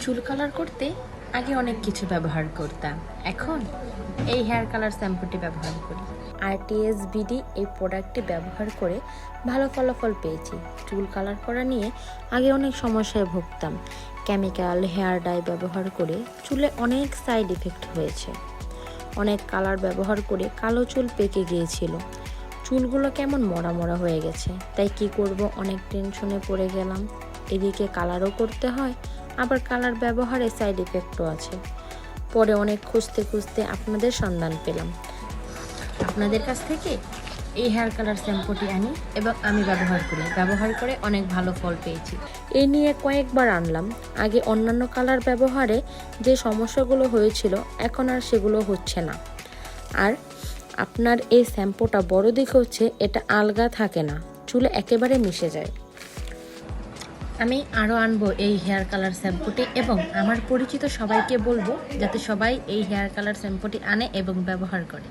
চুল কালার করতে আগে অনেক কিছু ব্যবহার করতাম, এখন এই হেয়ার কালার শ্যাম্পুটি ব্যবহার করি। আরটিএস বিডি এই প্রোডাক্টটি ব্যবহার করে ভালো ফলাফল পেয়েছি। চুল কালার করা নিয়ে আগে অনেক সমস্যায় ভুগতাম। কেমিক্যাল হেয়ার ডাই ব্যবহার করে চুলে অনেক সাইড ইফেক্ট হয়েছে। অনেক কালার ব্যবহার করে কালো চুল পেকে গিয়েছিল, চুলগুলো কেমন মরা মরা হয়ে গেছে। তাই কি করব, অনেক টেনশনে পড়ে গেলাম। এদিকে কালারও করতে হয়, আবার কালার ব্যবহারে সাইড ইফেক্টও আছে। পরে অনেক খুঁজতে খুঁজতে আপনাদের সন্ধান পেলাম। আপনাদের কাছ থেকে এই হেয়ার কালার শ্যাম্পুটি আনি এবং আমি ব্যবহার করে অনেক ভালো ফল পেয়েছি। এই নিয়ে কয়েকবার আনলাম। আগে অন্যান্য কালার ব্যবহারে যে সমস্যাগুলো হয়েছিল এখন আর সেগুলো হচ্ছে না। আর আপনার এই শ্যাম্পুটা বড় দিক হচ্ছে এটা আলগা থাকে না, চুলে একেবারে মিশে যায়। আমি আরও আনবো এই হেয়ার কালার শ্যাম্পুটি এবং আমার পরিচিত সবাইকে বলবো যাতে সবাই এই হেয়ার কালার শ্যাম্পুটি আনে এবং ব্যবহার করে।